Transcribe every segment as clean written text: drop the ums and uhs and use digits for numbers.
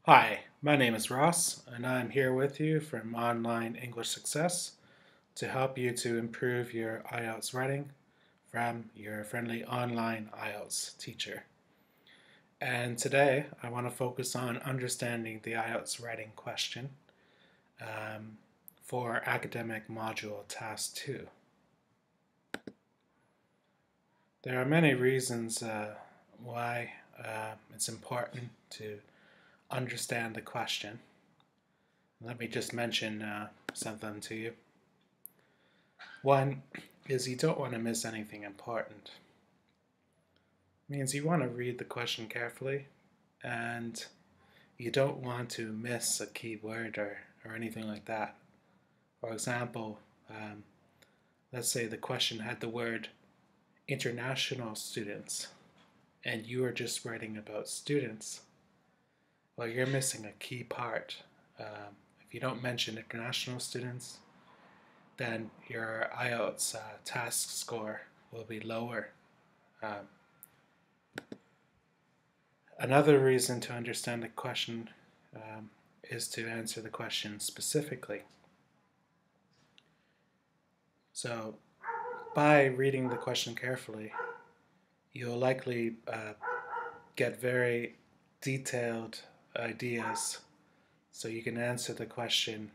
Hi, my name is Ross, and I'm here with you from Online English Success to help you to improve your IELTS writing from your friendly online IELTS teacher. And today I want to focus on understanding the IELTS writing question um, for Academic Module Task 2. There are many reasons why it's important to understand the question. Let me just mention some of them to you. One is you don't want to miss anything important. It means you want to read the question carefully and you don't want to miss a key word or anything like that. For example, let's say the question had the word international students and you are just writing about students. Well, you're missing a key part. If you don't mention international students, then your IELTS task score will be lower. Um, Another reason to understand the question is to answer the question specifically. So, by reading the question carefully, you'll likely get very detailed ideas so you can answer the question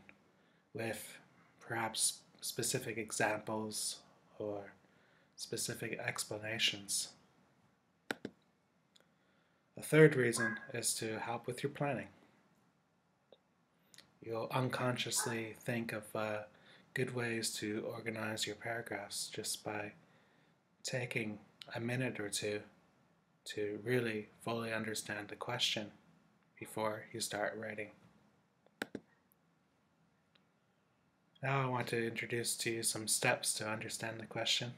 with perhaps specific examples or specific explanations. The third reason is to help with your planning. You'll unconsciously think of good ways to organize your paragraphs just by taking a minute or two to really fully understand the question before you start writing. Now I want to introduce to you some steps to understand the question.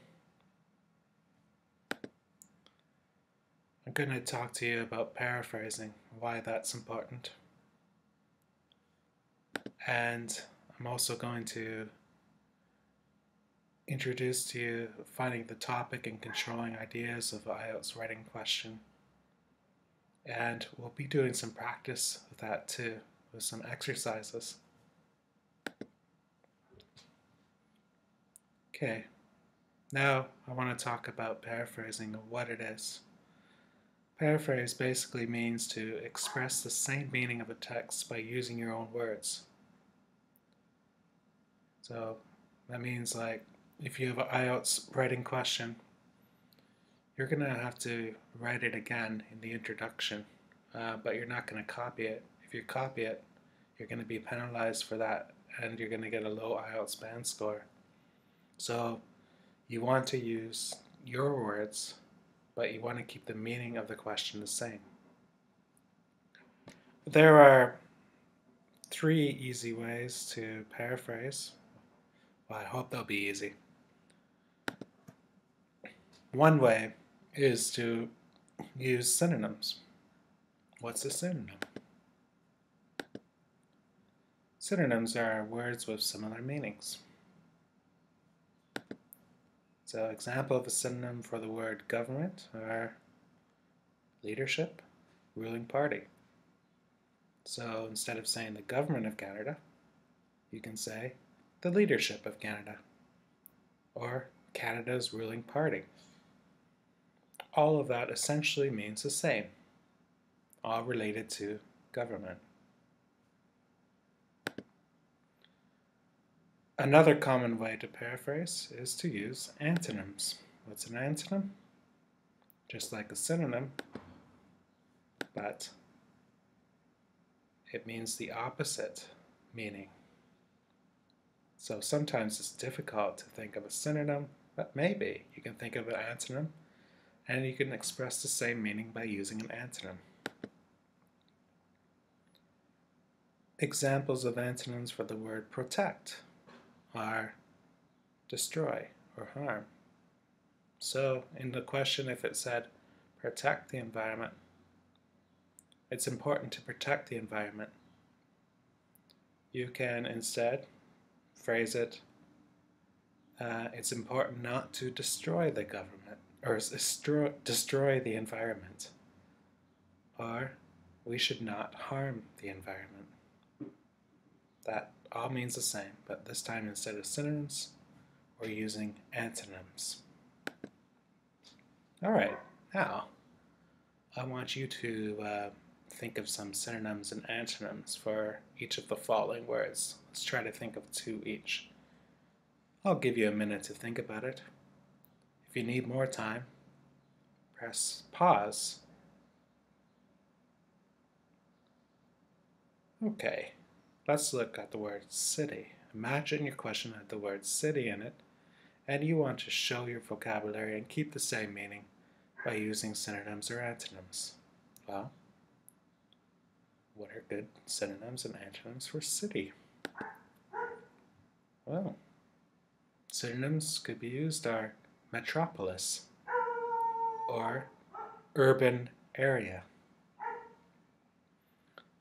I'm going to talk to you about paraphrasing, why that's important. And I'm also going to introduce to you finding the topic and controlling ideas of the IELTS writing question. And we'll be doing some practice with that too, with some exercises. Okay, now I want to talk about paraphrasing and what it is. Paraphrase basically means to express the same meaning of a text by using your own words. So that means like if you have an IELTS writing question, you're going to have to write it again in the introduction, but you're not going to copy it. If you copy it, you're going to be penalized for that and you're going to get a low IELTS band score. So you want to use your words, but you want to keep the meaning of the question the same. There are 3 easy ways to paraphrase. Well, I hope they'll be easy. One way is to use synonyms. What's a synonym? Synonyms are words with similar meanings. So, example of a synonym for the word government are leadership, ruling party. So instead of saying the government of Canada, you can say the leadership of Canada or Canada's ruling party. All of that essentially means the same, all related to government. Another common way to paraphrase is to use antonyms. What's an antonym? Just like a synonym, but it means the opposite meaning. So sometimes it's difficult to think of a synonym, but maybe you can think of an antonym and you can express the same meaning by using an antonym. Examples of antonyms for the word protect are destroy or harm. So in the question, if it said protect the environment, it's important to protect the environment. You can instead phrase it, it's important not to destroy the government or destroy the environment. Or we should not harm the environment. That all means the same, but this time instead of synonyms, we're using antonyms. All right, now I want you to think of some synonyms and antonyms for each of the following words. Let's try to think of 2 each. I'll give you a minute to think about it. If you need more time, press pause. Okay, let's look at the word city. Imagine your question had the word city in it, and you want to show your vocabulary and keep the same meaning by using synonyms or antonyms. Well, what are good synonyms and antonyms for city? Well, synonyms could be used are metropolis or urban area.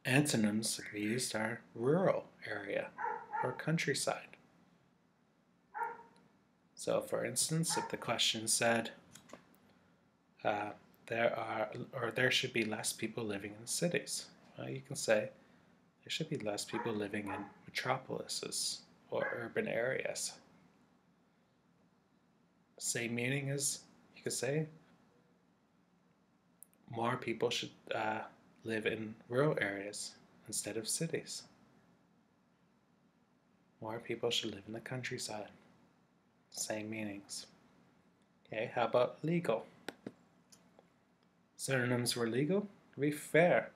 Antonyms that could be used are rural area or countryside. So for instance, if the question said there should be less people living in cities, well, you can say there should be less people living in metropolises or urban areas. Same meaning as you could say more people should live in rural areas instead of cities. More people should live in the countryside. Same meanings. Okay, how about legal? Synonyms for legal would be fair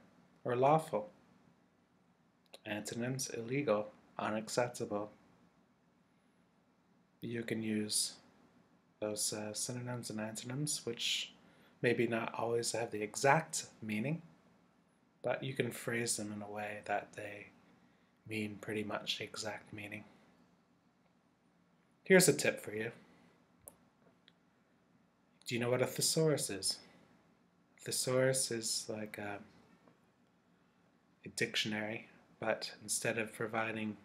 or lawful. Antonyms: illegal, unacceptable. You can use those synonyms and antonyms, which maybe not always have the exact meaning, but you can phrase them in a way that they mean pretty much the exact meaning. Here's a tip for you. Do you know what a thesaurus is? A thesaurus is like a dictionary, but instead of providing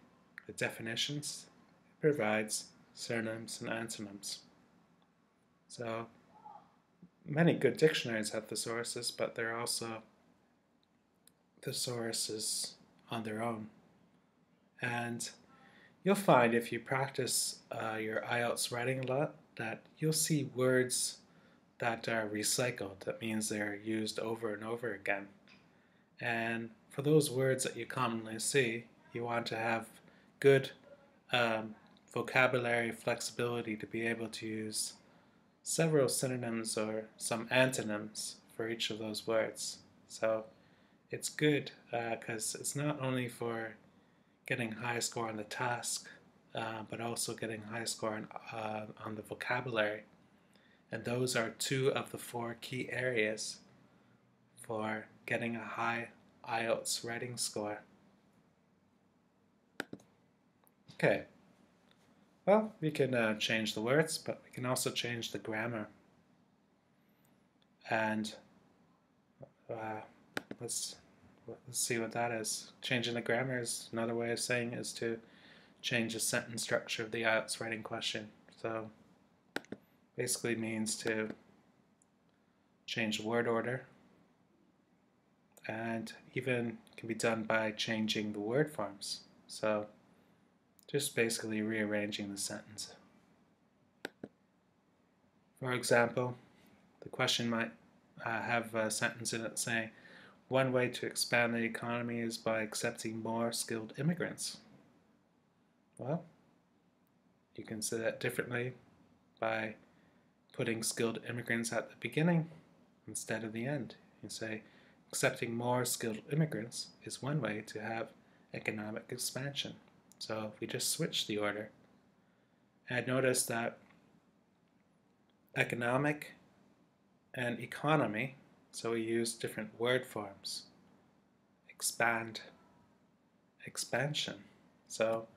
the definitions, it provides synonyms and antonyms. So many good dictionaries have thesauruses, but there are also thesauruses on their own. And you'll find if you practice your IELTS writing a lot that you'll see words that are recycled. That means they're used over and over again. And for those words that you commonly see, you want to have good vocabulary flexibility to be able to use several synonyms or some antonyms for each of those words. So it's good because it's not only for getting high score on the task, but also getting high score on the vocabulary. And those are 2 of the 4 key areas for getting a high IELTS writing score. Okay, well, we can change the words, but we can also change the grammar. And let's see what that is. Changing the grammar is another way of saying is to change the sentence structure of the IELTS writing question. So basically means to change the word order, and even can be done by changing the word forms. So just basically rearranging the sentence. For example, the question might have a sentence in it saying, one way to expand the economy is by accepting more skilled immigrants. Well, you can say that differently by putting skilled immigrants at the beginning instead of the end. You say, accepting more skilled immigrants is one way to have economic expansion. So we just switch the order. And notice that economic and economy, so we use different word forms. Expand, expansion. So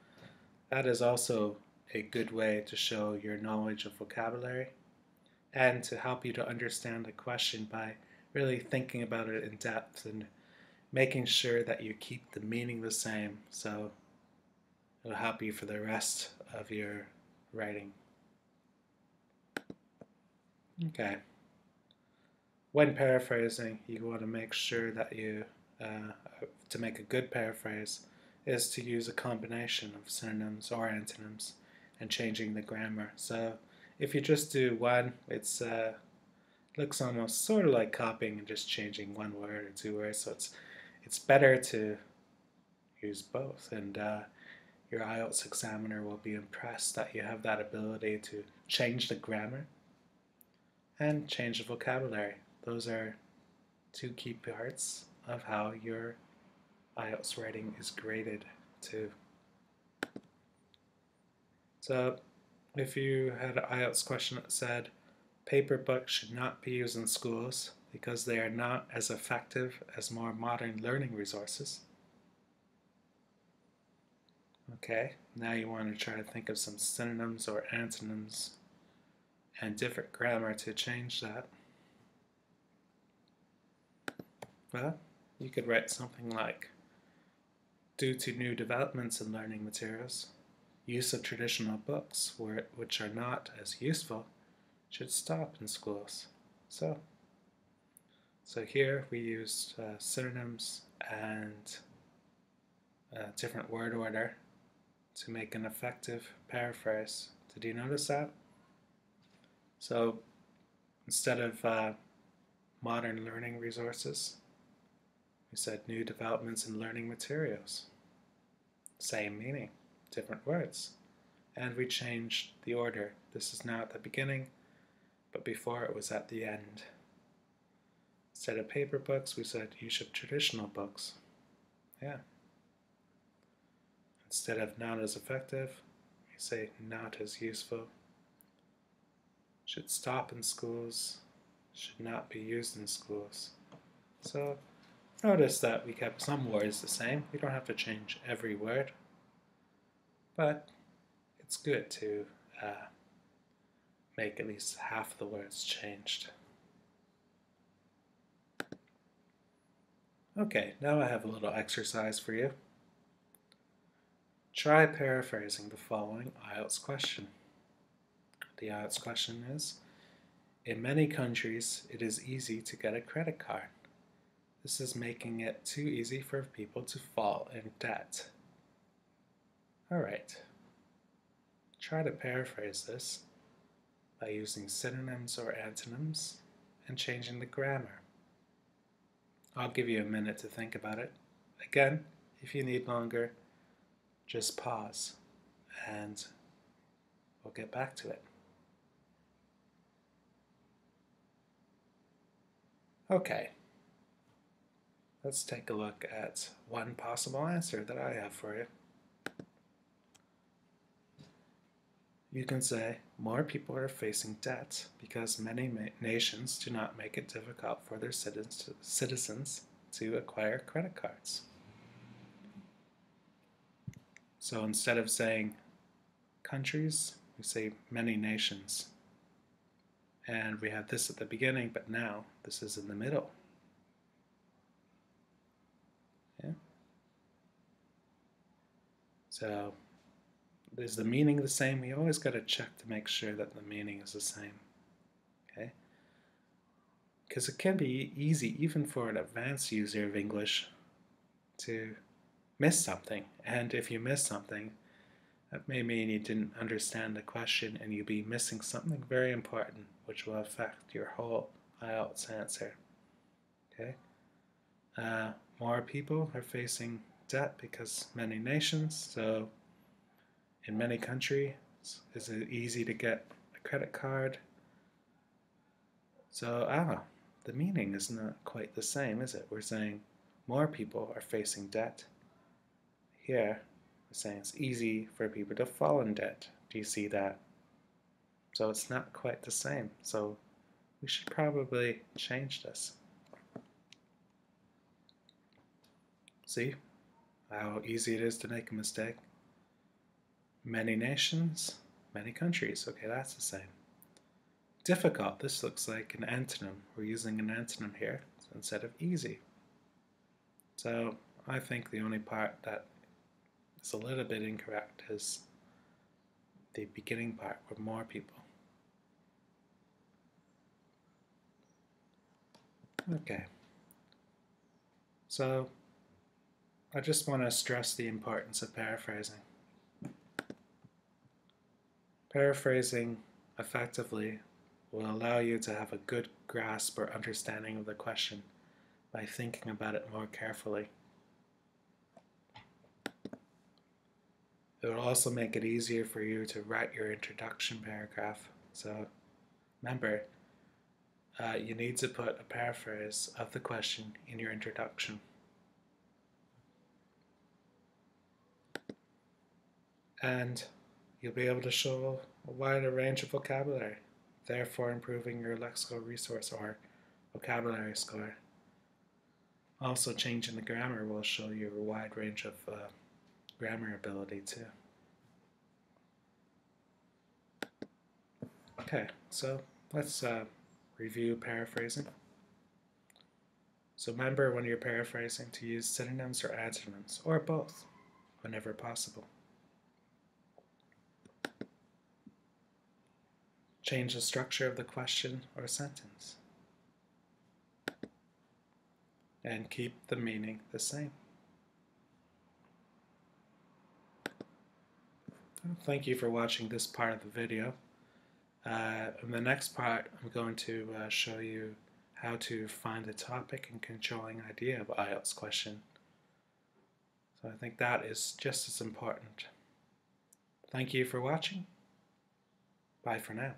that is also a good way to show your knowledge of vocabulary and to help you to understand the question by really thinking about it in depth and making sure that you keep the meaning the same, so it'll help you for the rest of your writing. Okay. When paraphrasing, you want to make sure that you to make a good paraphrase is to use a combination of synonyms or antonyms and changing the grammar. So if you just do one, it's looks almost sort of like copying and just changing one word or two words. So it's better to use both, and your IELTS examiner will be impressed that you have that ability to change the grammar and change the vocabulary. Those are two key parts of how your IELTS writing is graded too. So if you had an IELTS question that said, paper books should not be used in schools because they are not as effective as more modern learning resources. Okay, now you want to try to think of some synonyms or antonyms and different grammar to change that. Well, you could write something like, due to new developments in learning materials, use of traditional books, which are not as useful, should stop in schools. So here we used synonyms and different word order to make an effective paraphrase. Did you notice that? So instead of modern learning resources, we said new developments in learning materials. Same meaning, different words. And we changed the order. This is now at the beginning, but before it was at the end. Instead of paper books, we said use of traditional books. Yeah. Instead of not as effective, we say not as useful. Should stop in schools, should not be used in schools. So notice that we kept some words the same. We don't have to change every word, but it's good to make at least half the words changed. Okay, now I have a little exercise for you. Try paraphrasing the following IELTS question. The IELTS question is, in many countries, it is easy to get a credit card. This is making it too easy for people to fall in debt. Alright, try to paraphrase this by using synonyms or antonyms and changing the grammar. I'll give you a minute to think about it. Again, if you need longer, just pause and we'll get back to it. Okay, let's take a look at one possible answer that I have for you. You can say, more people are facing debt because many nations do not make it difficult for their citizens to acquire credit cards. So instead of saying countries, we say many nations. And we have this at the beginning, but now this is in the middle. Yeah. So is the meaning the same? We always got to check to make sure that the meaning is the same. Okay? Because it can be easy, even for an advanced user of English, to miss something. And if you miss something, that may mean you didn't understand the question and you'll be missing something very important, which will affect your whole IELTS answer. Okay? More people are facing debt because many nations, so in many countries, is it easy to get a credit card? So, the meaning is not quite the same, is it? We're saying more people are facing debt. Here, we're saying it's easy for people to fall in debt. Do you see that? So it's not quite the same. So we should probably change this. See how easy it is to make a mistake? Many nations, many countries. Okay, that's the same. Difficult, this looks like an antonym. We're using an antonym here instead of easy. So I think the only part that is a little bit incorrect is the beginning part with more people. Okay. So I just want to stress the importance of paraphrasing. Paraphrasing effectively will allow you to have a good grasp or understanding of the question by thinking about it more carefully. It will also make it easier for you to write your introduction paragraph. So remember, you need to put a paraphrase of the question in your introduction. And you'll be able to show a wider range of vocabulary, therefore improving your lexical resource or vocabulary score. Also, changing the grammar will show you a wide range of grammar ability too. Okay, so let's review paraphrasing. So remember when you're paraphrasing to use synonyms or antonyms, or both, whenever possible. Change the structure of the question or sentence. And keep the meaning the same. Thank you for watching this part of the video. In the next part, I'm going to show you how to find a topic and controlling idea of IELTS question. So I think that is just as important. Thank you for watching. Bye for now.